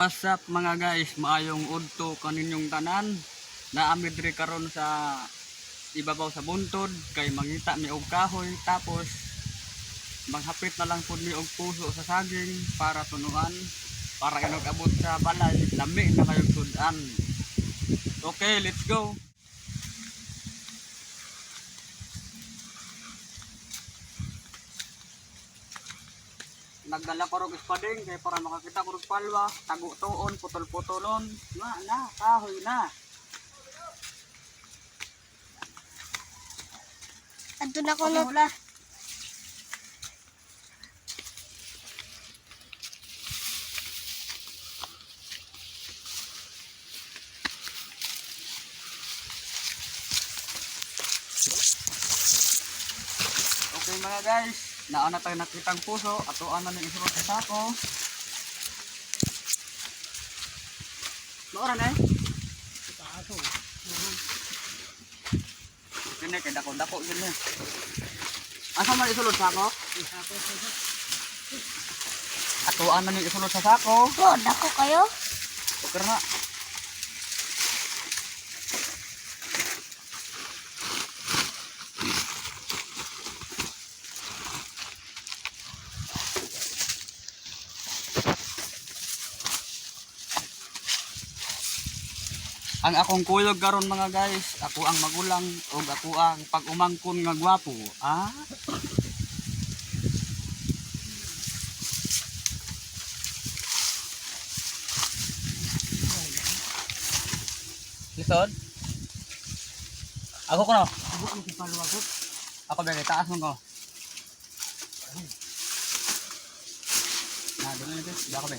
What's up mga guys, maayong udto kaninyong tanan. Naamid ri karon sa ibabaw sa buntod kay mangita mi og kahoy, tapos manghapit na lang pud mi og puso sa saging para tunuan para inog abot sa balay. Lami na kayong sudan. Okay, let's go. Nagdala ko rog espading kay para makakita ko rog palwa, tago-tuon, putol-putolon. Na, kahoy na. Adto na ko Okay, wala. Okay mga guys, naana tayo nakitang puso, atuan na ning isulod sa sako. Maura na eh. Kini kay dako-dako gini. Asa man isulod sa sako? Atuan na ning isulod sa sako. Oh, dako kayo. Okay na. Ang akong kuyog karon mga guys, ako ang magulang ug ako ang pag-umangkon nga gwapo. Ah? Lisod? Ako ko no? Ako ba taas mo ko? Na, dito na dito. Ako ba?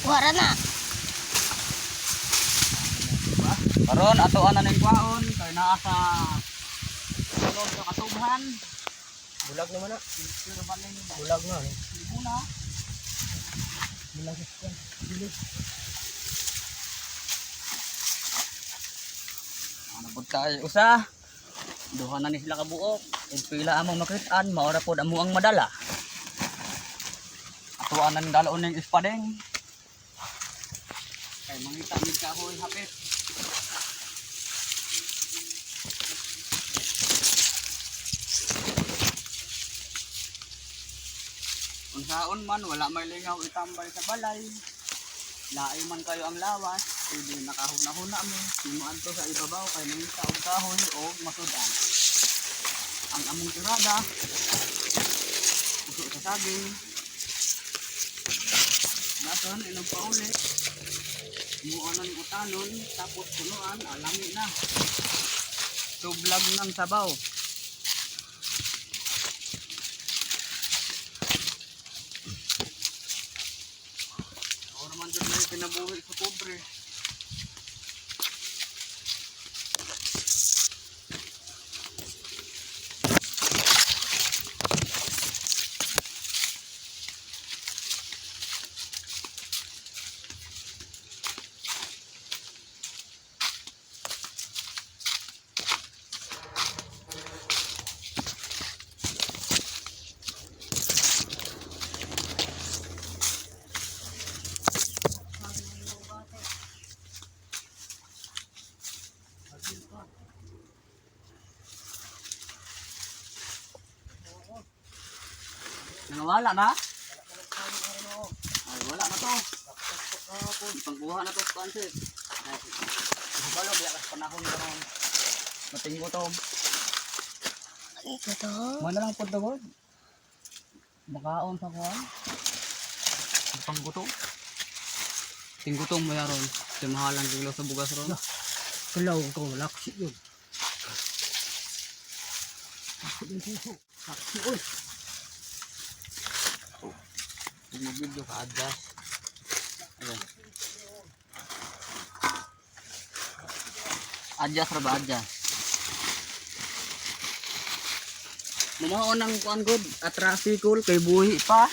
Wara na. Karon atoan na ning kwaon kay naa sa sulod sa katubhan. Bulag naman na. Pero ba ning Bulag na. una? Bulag na. Bilis. Ano pud kay usa? Duha na ni sila ka buok. Ug pila among makit-an, maora pod amo ang madala. Atoan na ning dalon ning espadeng. Kay mangita mig kahoy hapit. Unsaon man wala may lingaw itambay sa balay. Laay man kayo ang lawas, pwede nakahuna-huna mo. Simuan to sa ibabaw kay nangita og kahoy o masudan. Ang among tirada, puso sa saging. Dason ilang pauli. Simuan ng utanon, tapos punuan, alami na. Sublag ng sabaw. Naman dyan na yung pinabuhi sa pobre. Nawala na? Ay, wala na to. Pangkuha na to sa pansit. Ay, balo, biya kas panahon ka ng matinggo to. Ito to. Mana lang po to, makaon sa kuhan. Panggutom. Tinggutong mo yaron. Timahalang kilo sa bugas ron. Kalaw ko, laksi yun. Laksi yung puso. Laksi yun. Kung mag-video ka, adjust. Ayan. Adjust ra ba? Adjust. Mamaon ng kuan good at trafficul kay buhi pa.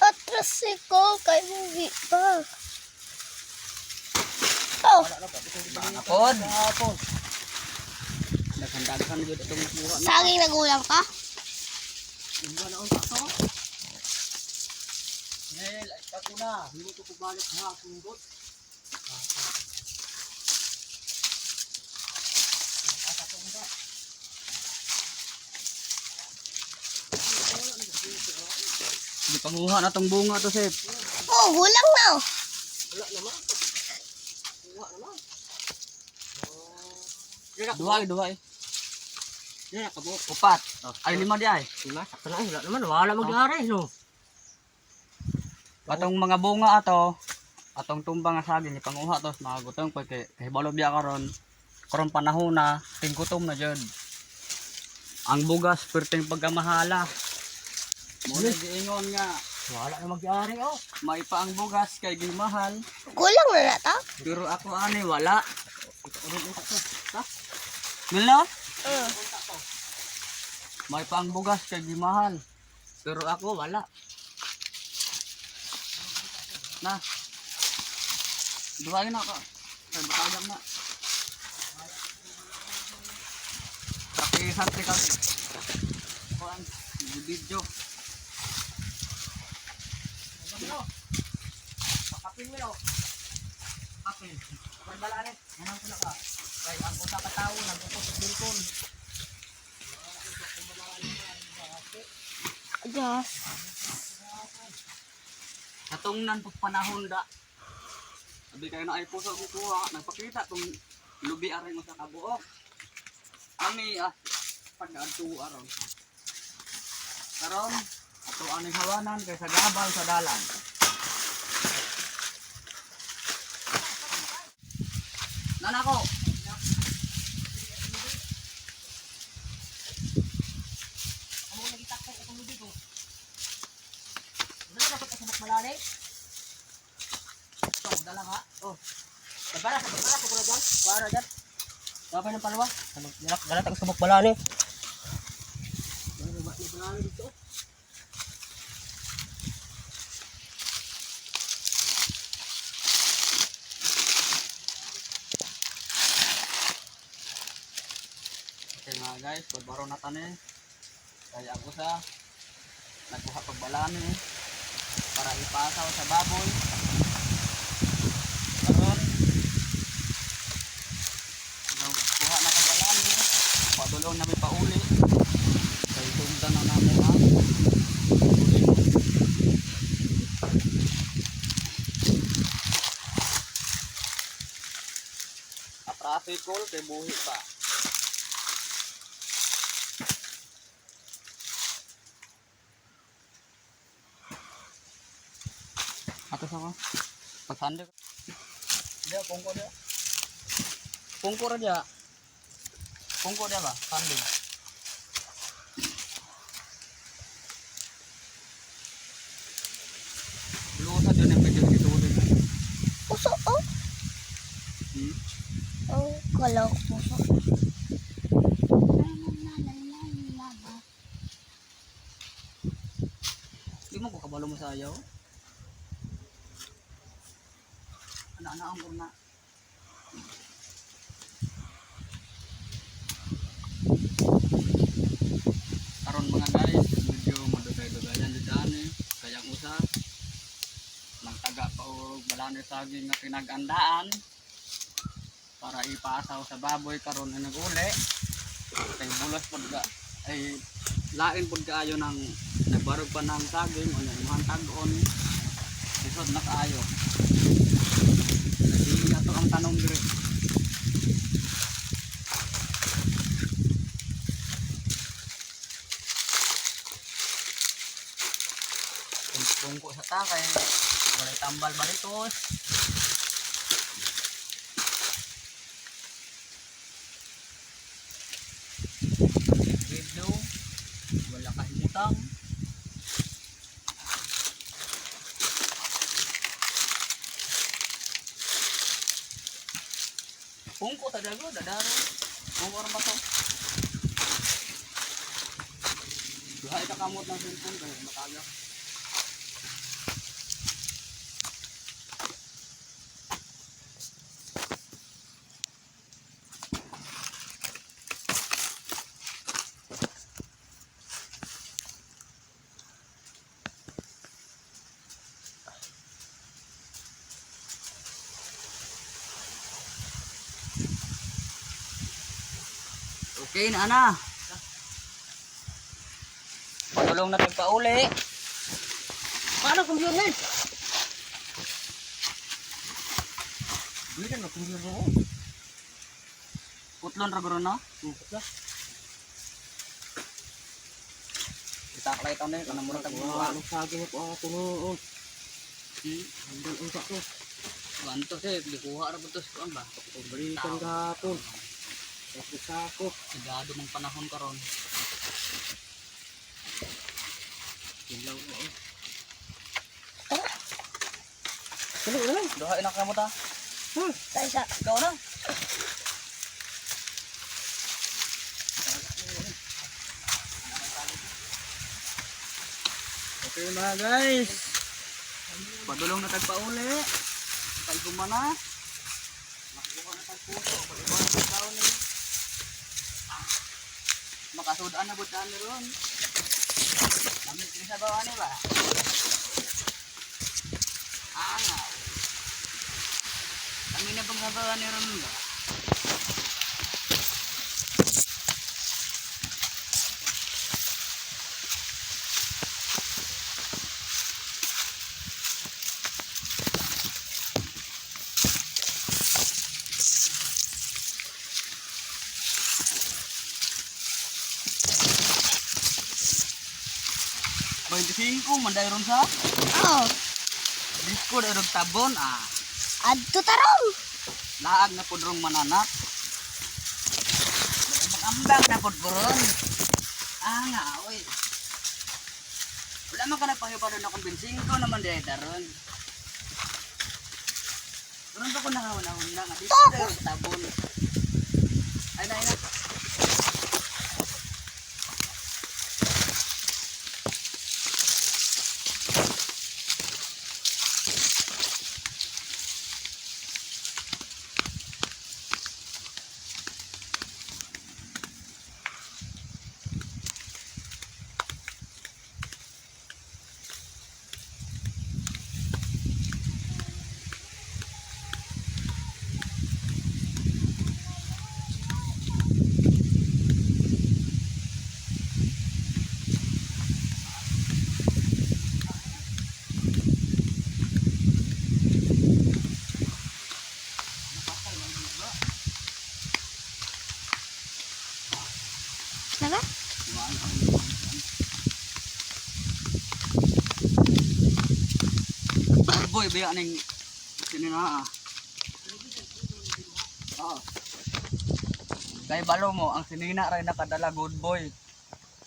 Atras ko kay buhi pa. Oh, Apod. Daghan-daghan jud itong nakuha na. saging nagulang ka? Yung ba na ko na. Hindi ko balik ha. Sundot. Di panguha na tong bunga to, Sep. Oh, hulang na. Wala naman. Wala naman. Duha eh. Yan, kabuk. Upat. Ay, 5 di ay. Diba? Sakto na. Wala naman. Wala magyari. No? Atong mga bunga ato, atong tumbang nga saging ipanguha to mga gutong kay kahibalo biya karon panahon na tinggutom na jud. Ang bugas perting pagkamahala. Mo na giingon nga Wala na magyari. Oh. may pa ang bugas kay gimahal, Kulang na ta. pero ako ani wala. Mila? May pa ang bugas kay gimahal, pero ako wala. Na. Duwain na ka. Ay, batayang na. Pakisan ka. Kuan, video. Pakapin mo yun. Kapil. Pagbalane. Anong sila ka? Kay ang usa ka tawo nagupos sa bilkon. Diyos. Katungnan pag panahon da. Sabi kayo na ay puso kukuha. Nagpakita kung lubi aring mo sa kabuok. Kami pag-adto aron. Karon ato aning hawanan kay sa gabal sa dalan. Nanako. Amo na gitakay itong lubi ko. Ano na dapat kasabot malari? So, dala ka. Oh. Sabara ko na dyan. Para dyan. Dapat ng palwa. Galat ang sabot malari. Malari dito. Okay mga guys, pagbaro na tanin. Kaya ako sa nagkuha pagbalani para ipasaw sa baboy. Karon kuha na pagbalani, padulong namin pauli. Kaya sundan na namin ha. Traffic call kay buhi pa. Ato sama. Pasande ko. Dia pungko dia. Pungko aja. Pungko dia ba? Sande. Lu sa din ang video dito din. Puso, oh. Oh, kalau puso. Di mo ko kabalo mo sa ayaw. Anak-anak ang urna. Karon mga guys, medyo madugay-dugayan dito ani. Kaya usa nagtaga pa og balane saging nga pinag-andaan para ipasaw sa baboy karon na naguli. Kay bulas pod ga ay lain pod kaayo ng nagbarog pa ng saging o nang tag-on. Isod na kaayo. Hindi ato ang tanong dire. Tungko sa takay, walay tambal balitos. Video, wala kahimutang. Tungko sa dago, dadaro. Tungko rin ba to? Duhay ka kamot ng cellphone kaya matagak. Okay na ana. Padulong na tagpauli. Paano kung yun eh? Bili ka na kung yun mo. Putlon ra guro na. Bukla. Kita kalay taon na kanang murag tagbuwa. Ano saging ako ang tunoon. Hanggang unsa ko. Wanto sir, likuha ra butos kuan ba? Balikan gapon. Tapos ako. Sigado ng panahon karon. Ilaw mo. Dali na. Duha ina ka mo ta. Kaysa. Ikaw na. Okay mga guys. Padulong na tagpauli. Tagpuma na. Makuha na tagpuso. Pag-iwan na tagpauli ni. Makasudaan na butaan ni ron. Kami sa bawah ni ba? Angaw. Kami na pang sa bawah ni ron ba? Manday ron sa Oh, disco dai ron tabon adto tarong. laag na pud rong mananak. Magambang na pud goron. Nga oy. Wala man ka nagpahibaron akong bensing ko naman dai daron. Ron ko nahawon na nga disco dai ron tabon. Ay na. Naga? Boy, baya ning sini na Kay balo mo ang sinina ray nakadala good boy.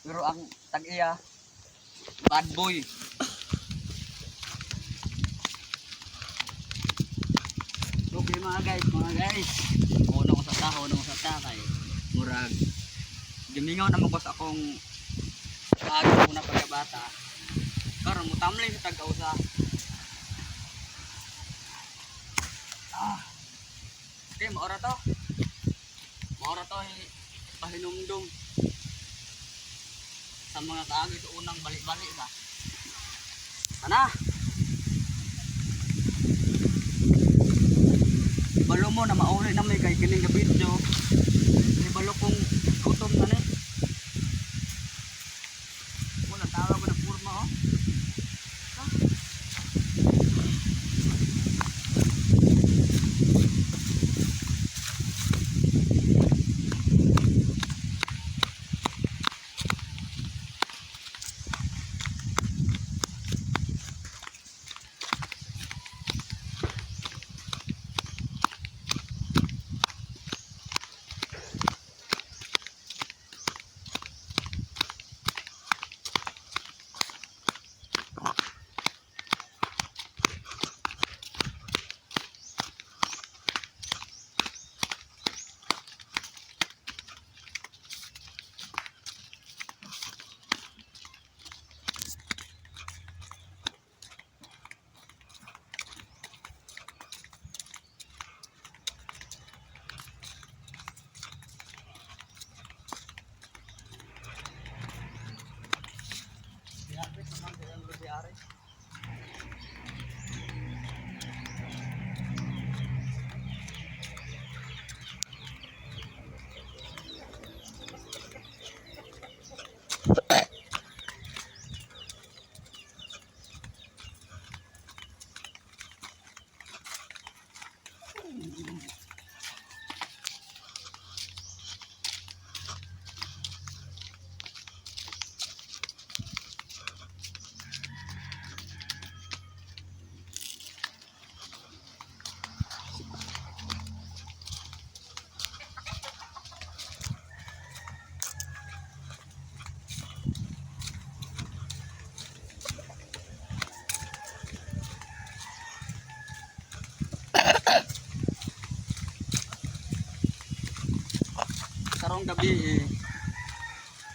Pero ang tag-iya bad boy. Okay mga guys. Unong sa ta kay murag gimingaw na mo ko sa akong bago ko na pagkabata. Karon mo tamlay sa tag-usa. Okay, maora to. Maora to pahinumdum sa mga kaagi sa unang balik-balik ba. Ana. Balo mo na mauli na may kay kining video. Balo kong gutom na ni. Wala tawag ko na purma oh.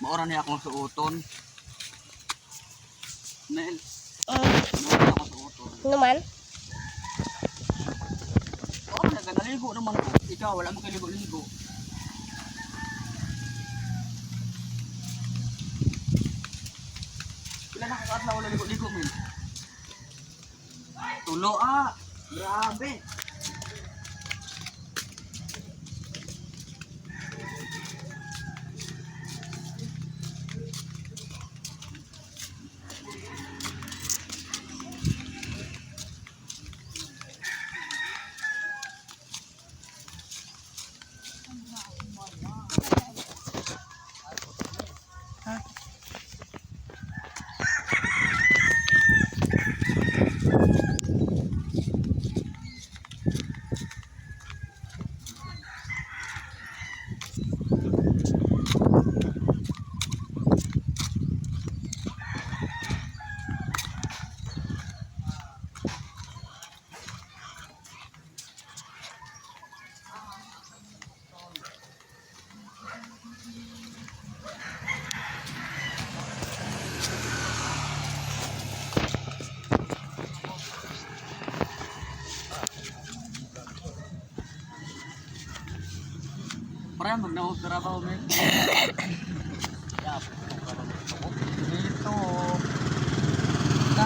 maura niya akong suoton. Nel, Mm. maura akong suoton. Naman? Oo, nagaligo naman ko. Ikaw, wala mo kaligo-ligo. Pila na kakatla wala ligo-ligo, Mel? Tulo ah! Grabe! Parang magnaog karabaw, Mel. Dito. Na.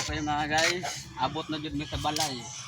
Okay mga guys, abot na jud mi sa balay.